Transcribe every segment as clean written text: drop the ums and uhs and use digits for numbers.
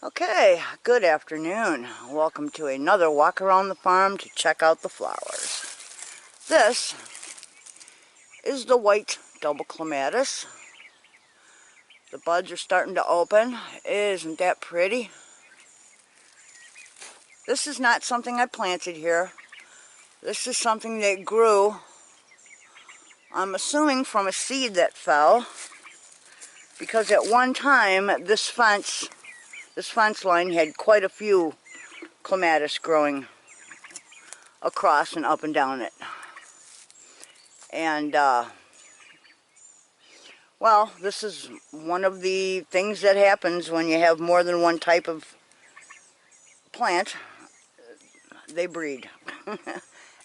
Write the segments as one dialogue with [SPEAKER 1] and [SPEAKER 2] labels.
[SPEAKER 1] Okay, good afternoon. Welcome to another walk around the farm to check out the flowers. This is the white double clematis. The buds are starting to open. Isn't that pretty? This is not something I planted here. This is something that grew, I'm assuming, from a seed that fell, because at one time this fence line had quite a few clematis growing across and up and down it. And well, this is one of the things that happens when you have more than one type of plant. They breed.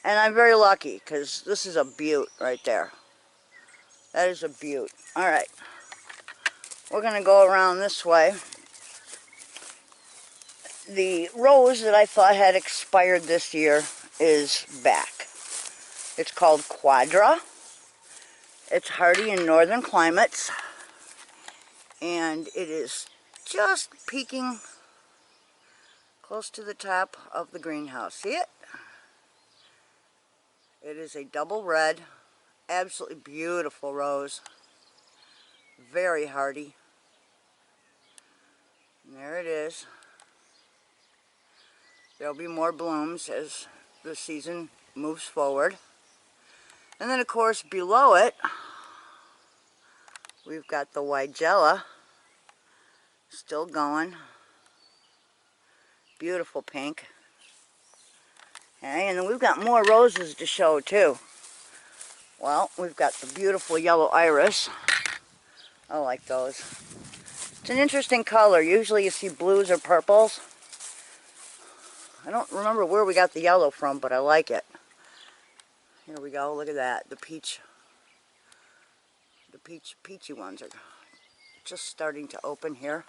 [SPEAKER 1] And I'm very lucky because this is a beaut right there. That is a beaut. Alright, we're going to go around this way. The rose that I thought had expired this year is back. It's called Quadra. It's hardy in northern climates. And it is just peeking close to the top of the greenhouse. See it? It is a double red, absolutely beautiful rose. Very hardy. And there it is. There'll be more blooms as the season moves forward. And then of course below it, we've got the Haggerella still going. Beautiful pink. Okay, and then we've got more roses to show too. Well, we've got the beautiful yellow iris. I like those. It's an interesting color. Usually you see blues or purples. I don't remember where we got the yellow from, but I like it. Here we go. Look at that. The peachy ones are just starting to open here.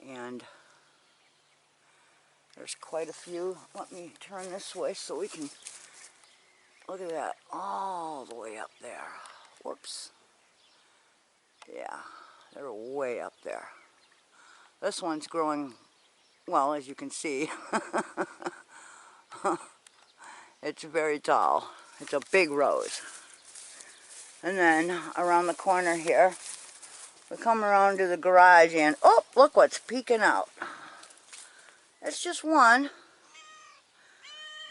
[SPEAKER 1] And there's quite a few. Let me turn this way so we can look at that all the way up there. Whoops. Yeah, they're way up there. This one's growing, well, as you can see. It's very tall. It's a big rose. And then around the corner here, we come around to the garage and, oh, look what's peeking out. It's just one,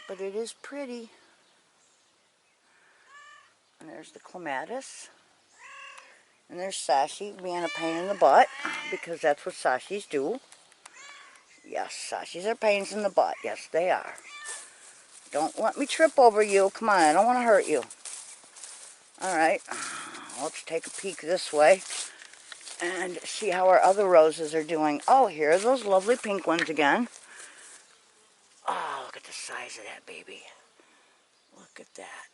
[SPEAKER 1] but it is pretty. And there's the clematis. And there's Sashi being a pain in the butt, because that's what Sashis do. Yes, Sashis are pains in the butt. Yes, they are. Don't let me trip over you. Come on, I don't want to hurt you. Alright, let's take a peek this way and see how our other roses are doing. Oh, here are those lovely pink ones again. Oh, look at the size of that baby. Look at that.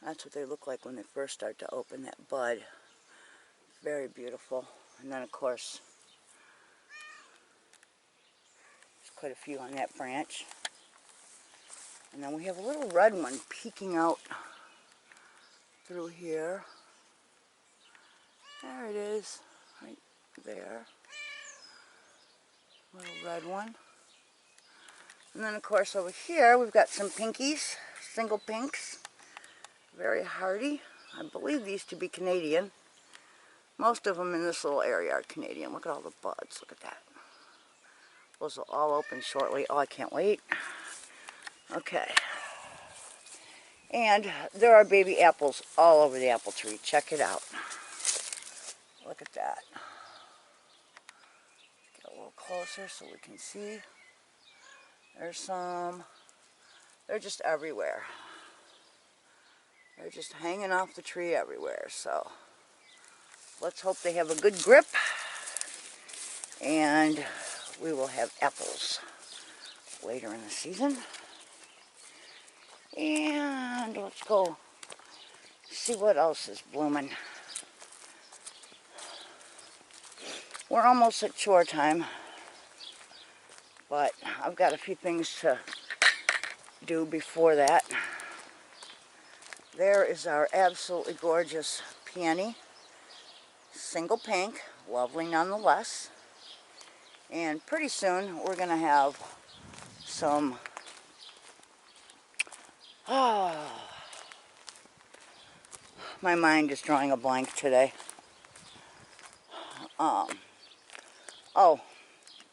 [SPEAKER 1] That's what they look like when they first start to open that bud. Very beautiful. And then, of course, there's quite a few on that branch. And then we have a little red one peeking out through here. There it is, right there. Little red one. And then, of course, over here we've got some pinkies, single pinks. Very hardy. I believe these to be Canadian. Most of them in this little area are Canadian. Look at all the buds. Look at that. Those will all open shortly. Oh, I can't wait. Okay. And there are baby apples all over the apple tree. Check it out. Look at that. Get a little closer so we can see. There's some. They're just everywhere. They're just hanging off the tree everywhere. So let's hope they have a good grip. And we will have apples later in the season. And let's go see what else is blooming. We're almost at chore time, but I've got a few things to do before that. There is our absolutely gorgeous peony, single pink, lovely nonetheless. And pretty soon we're going to have some, my mind is drawing a blank today. Oh,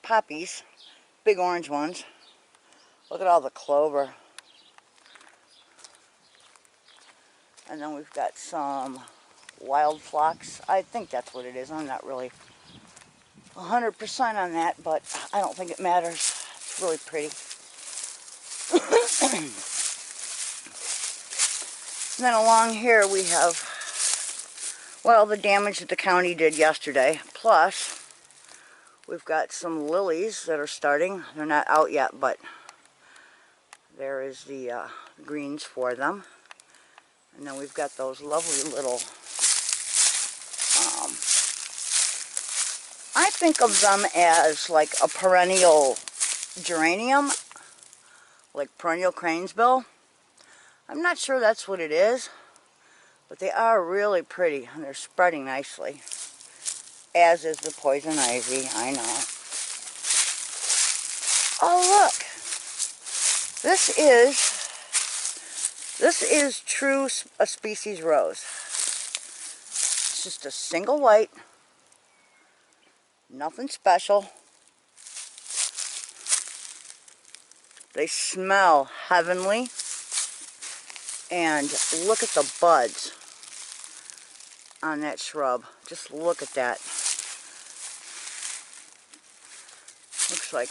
[SPEAKER 1] poppies, big orange ones. Look at all the clover. And then we've got some wild phlox. I think that's what it is. I'm not really 100% on that, but I don't think it matters. It's really pretty. And then along here we have, well, the damage that the county did yesterday. Plus, we've got some lilies that are starting. They're not out yet, but there is the greens for them. And then we've got those lovely little, I think of them as like a perennial geranium, like perennial cranesbill. I'm not sure that's what it is, but they are really pretty and they're spreading nicely, as is the poison ivy. I know. Oh, look, this is true a species rose. It's just a single white, nothing special. They smell heavenly. And look at the buds on that shrub. Just look at that. Looks like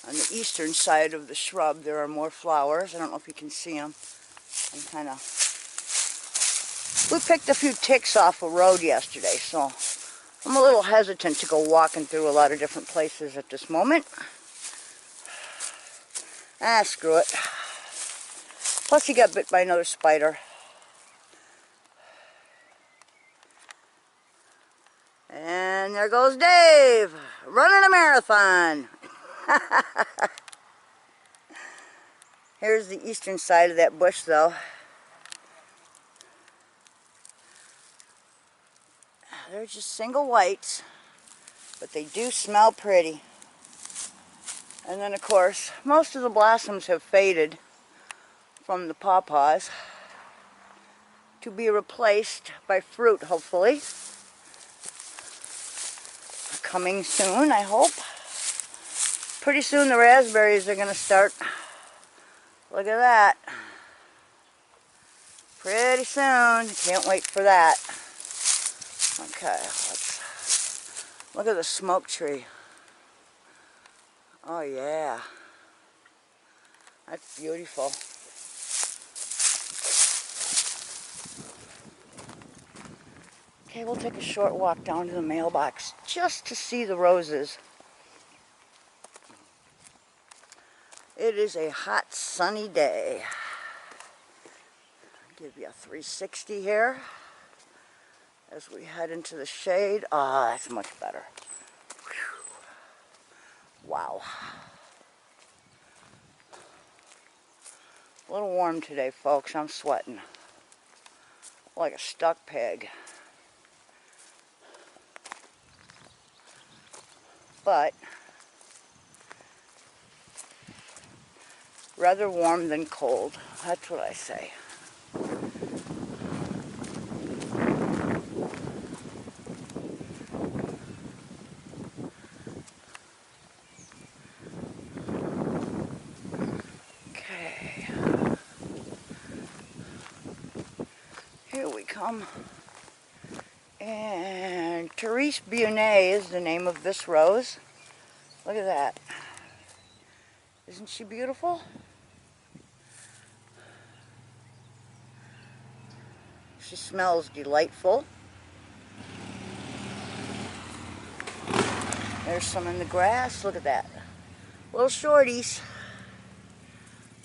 [SPEAKER 1] on the eastern side of the shrub there are more flowers. I don't know if you can see them. We picked a few ticks off a road yesterday, so I'm a little hesitant to go walking through a lot of different places at this moment. Screw it. Plus he got bit by another spider. And there goes Dave, running a marathon. Here's the eastern side of that bush though. They're just single whites, but they do smell pretty. And then of course, most of the blossoms have faded from the pawpaws to be replaced by fruit, hopefully. Coming soon, I hope. Pretty soon the raspberries are going to start. Look at that. Pretty soon. Can't wait for that. Okay, let's look at the smoke tree. Oh yeah. That's beautiful. Okay, we'll take a short walk down to the mailbox just to see the roses. It is a hot, sunny day. I'll give you a 360 here as we head into the shade. Ah, that's much better. Whew. Wow. A little warm today, folks. I'm sweating like a stuck pig. But rather warm than cold. That's what I say. Okay. Here we come. And Therese Bionnet is the name of this rose. Look at that. Isn't she beautiful? She smells delightful. There's some in the grass. Look at that. Little shorties.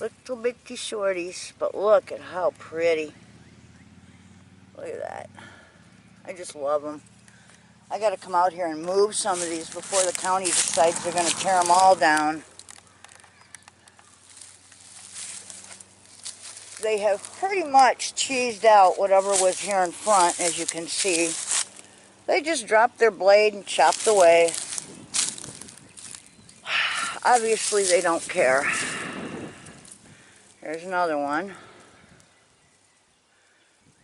[SPEAKER 1] Little bitty shorties. But look at how pretty. Look at that. I just love them. I got to come out here and move some of these before the county decides they're going to tear them all down. They have pretty much cheesed out whatever was here in front, as you can see. They just dropped their blade and chopped away. Obviously they don't care. Here's another one.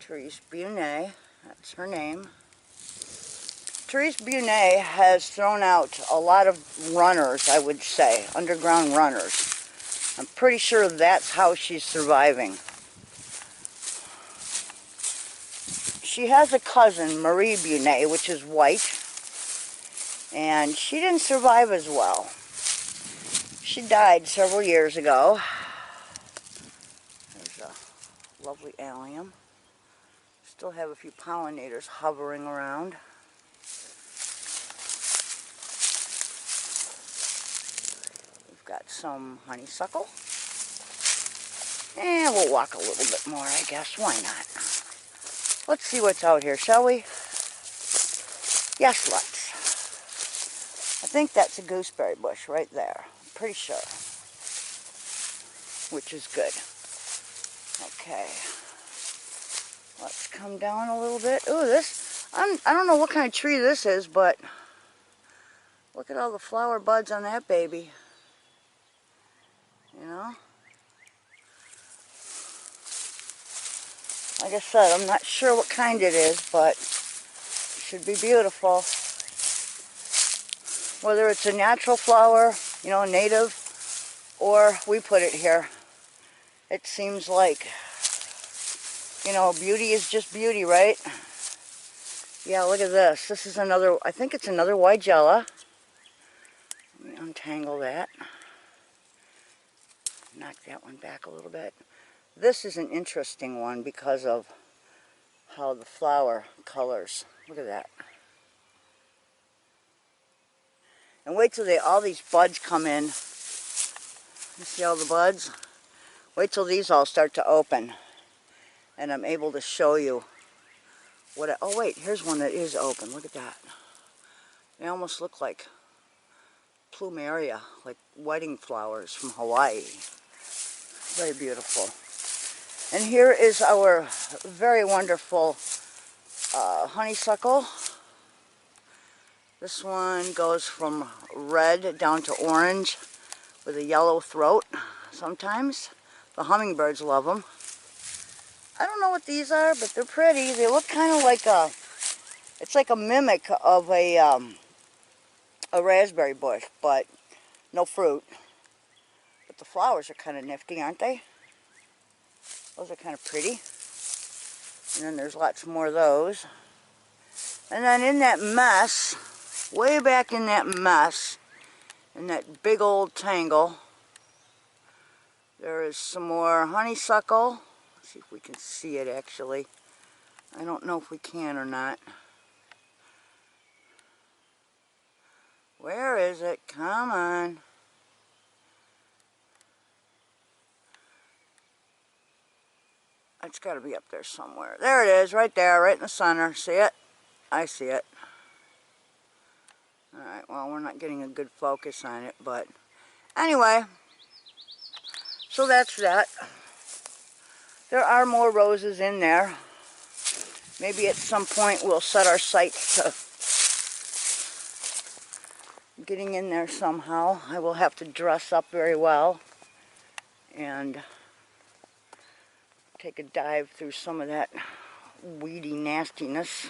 [SPEAKER 1] Therese Bunet, that's her name. Therese Bunet has thrown out a lot of runners, I would say, underground runners. I'm pretty sure that's how she's surviving. She has a cousin, Marie Bunet, which is white, and she didn't survive as well. She died several years ago. There's a lovely allium. Still have a few pollinators hovering around. We've got some honeysuckle. And we'll walk a little bit more, I guess. Why not? Let's see what's out here, shall we? Yes, let's. I think that's a gooseberry bush right there. I'm pretty sure. Which is good. Okay. Let's come down a little bit. Ooh, this, I don't know what kind of tree this is, but look at all the flower buds on that baby. You know? Like I said, I'm not sure what kind it is, but it should be beautiful. Whether it's a natural flower, you know, native, or we put it here. It seems like, you know, beauty is just beauty, right? Yeah, look at this. This is another, I think it's another Haggerella. Let me untangle that. Knock that one back a little bit. This is an interesting one because of how the flower colors. Look at that. And wait till all these buds come in. You see all the buds? Wait till these all start to open. And I'm able to show you what oh wait, here's one that is open. Look at that. They almost look like plumeria, like wedding flowers from Hawaii. Very beautiful. And here is our very wonderful honeysuckle. This one goes from red down to orange with a yellow throat sometimes. The hummingbirds love them. I don't know what these are, but they're pretty. They look kind of like it's like a mimic of a raspberry bush, but no fruit. But the flowers are kind of nifty, aren't they? Those are kind of pretty. And then there's lots more of those. And then in that mess, way back in that mess, in that big old tangle, there is some more honeysuckle. Let's see if we can see it actually. I don't know if we can or not. Where is it? Come on. It's got to be up there somewhere. There it is, right there, right in the center. See it? I see it. Alright, well, we're not getting a good focus on it, but anyway, so that's that. There are more roses in there. Maybe at some point we'll set our sights to getting in there somehow. I will have to dress up very well and take a dive through some of that weedy nastiness.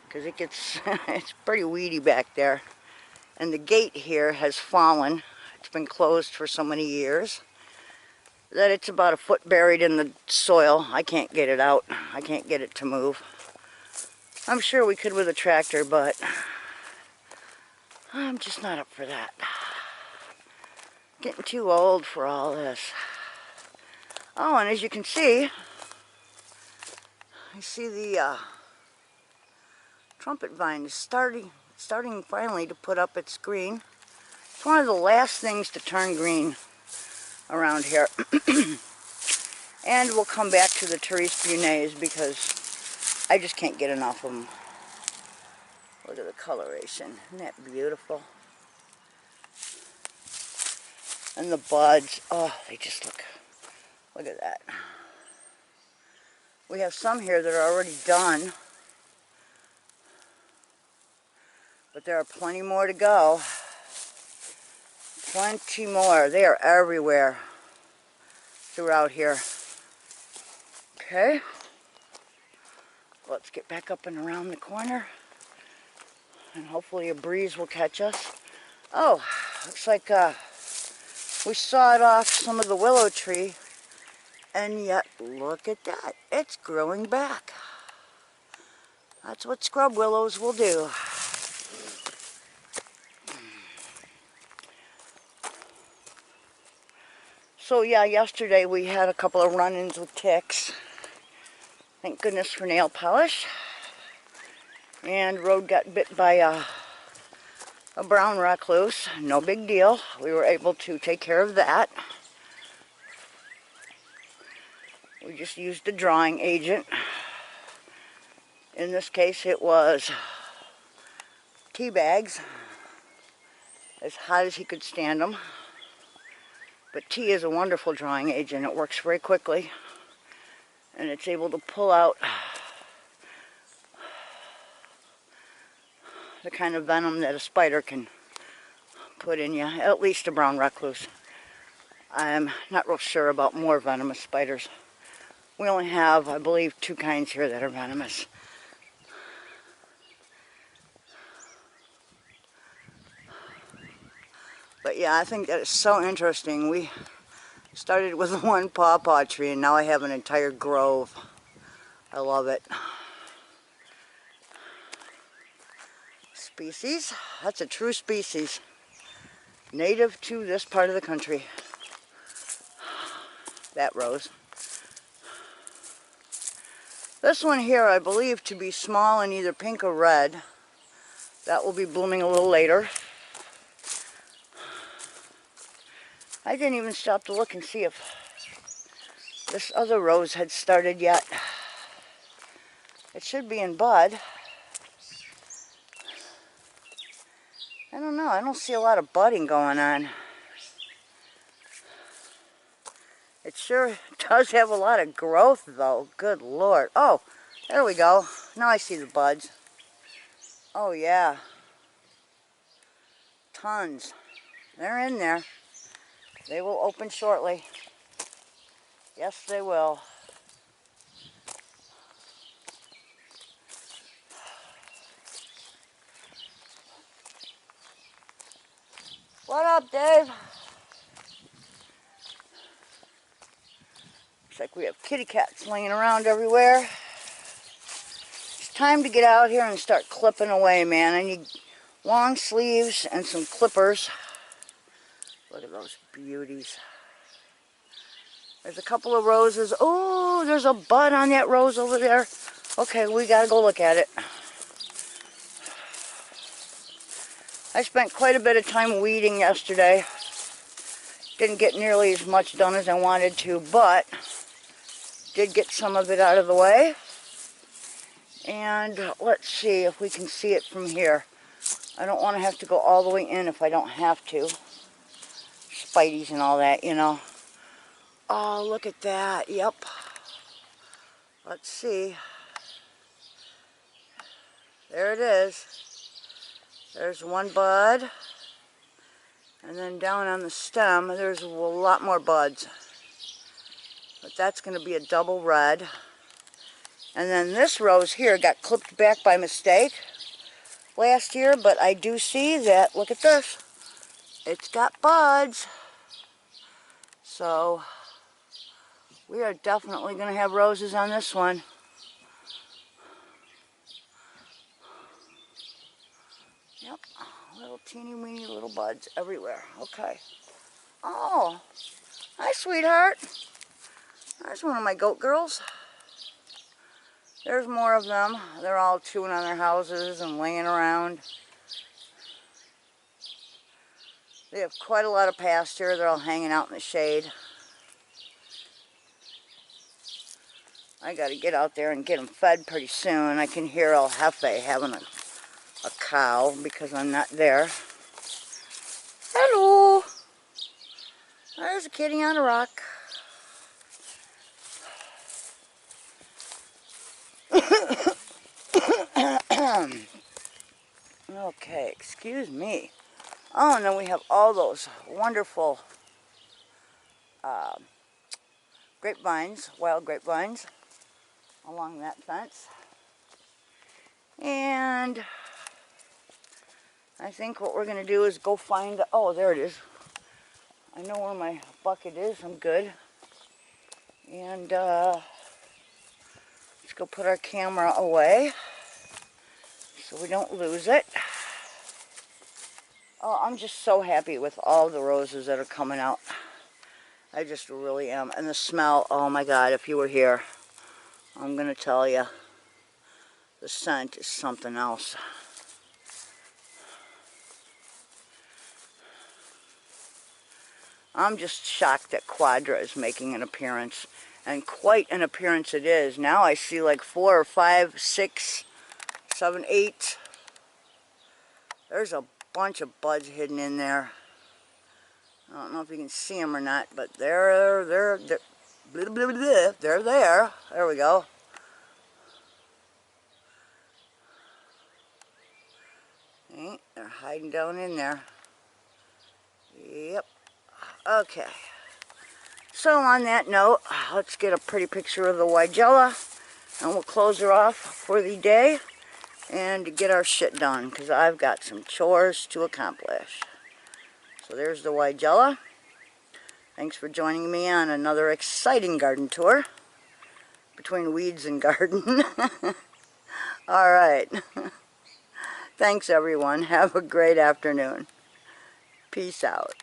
[SPEAKER 1] Because it gets, it's pretty weedy back there. And the gate here has fallen. It's been closed for so many years that it's about a foot buried in the soil. I can't get it out. I can't get it to move. I'm sure we could with a tractor, but I'm just not up for that. Getting too old for all this. Oh, and as you can see, I see the trumpet vine is starting finally to put up its green. It's one of the last things to turn green around here. And we'll come back to the Therese Bunets because I just can't get enough of them. Look at the coloration. Isn't that beautiful? And the buds, oh, they just look at that. We have some here that are already done. But there are plenty more to go. Plenty more. They are everywhere throughout here. Okay. Let's get back up and around the corner. And hopefully a breeze will catch us. Oh, looks like we sawed off some of the willow tree. And yet, look at that. It's growing back. That's what scrub willows will do. So yeah, yesterday we had a couple of run-ins with ticks. Thank goodness for nail polish. And Road got bit by a brown recluse. No big deal. We were able to take care of that. We just used a drawing agent. In this case it was tea bags, as hot as he could stand them. But tea is a wonderful drawing agent. It works very quickly, and it's able to pull out the kind of venom that a spider can put in you, at least a brown recluse. I'm not real sure about more venomous spiders. We only have, I believe, 2 kinds here that are venomous. But yeah, I think that is so interesting. We started with one pawpaw tree and now I have an entire grove. I love it. Species. That's a true species. Native to this part of the country. That rose. This one here I believe to be small and either pink or red. That will be blooming a little later. I didn't even stop to look and see if this other rose had started yet. It should be in bud. I don't know. I don't see a lot of budding going on. It sure does have a lot of growth though. Good Lord. Oh, there we go. Now I see the buds. Oh yeah. Tons. They're in there. They will open shortly. Yes, they will. What up, Dave? Looks like we have kitty cats laying around everywhere. It's time to get out here and start clipping away, man. I need long sleeves and some clippers. Look at those beauties. There's a couple of roses. Oh, there's a bud on that rose over there. Okay, we gotta go look at it. I spent quite a bit of time weeding yesterday. Didn't get nearly as much done as I wanted to, but did get some of it out of the way. And let's see if we can see it from here. I don't want to have to go all the way in if I don't have to. Spideys and all that, you know. Oh, look at that. Yep. Let's see. There it is. There's one bud. And then down on the stem, there's a lot more buds. But that's going to be a double red. And then this rose here got clipped back by mistake last year. But I do see that, look at this. It's got buds. So we are definitely going to have roses on this one. Yep, little teeny weeny little buds everywhere. Okay. Oh, hi sweetheart. There's one of my goat girls. There's more of them. They're all chewing on their houses and laying around. They have quite a lot of pasture. They're all hanging out in the shade. I got to get out there and get them fed pretty soon. I can hear El Jefe having a cow because I'm not there. Hello. There's a kitty on a rock. Okay, excuse me. Oh, and then we have all those wonderful grapevines, wild grapevines, along that fence. And I think what we're going to do is go find, oh, there it is. I know where my bucket is. I'm good. And let's go put our camera away so we don't lose it. Oh, I'm just so happy with all the roses that are coming out. I just really am. And the smell, oh my God, if you were here, I'm going to tell you, the scent is something else. I'm just shocked that Quadra is making an appearance. And quite an appearance it is. Now I see like 4 or 5, 6, 7, 8. There's a bunch of buds hidden in there. I don't know if you can see them or not, but they're there. There we go. See, they're hiding down in there. Yep. Okay. So on that note, let's get a pretty picture of the Haggerella, and we'll close her off for the day and get our shit done, because I've got some chores to accomplish. So there's the Haggerella. Thanks for joining me on another exciting garden tour between weeds and garden. All right. Thanks, everyone. Have a great afternoon. Peace out.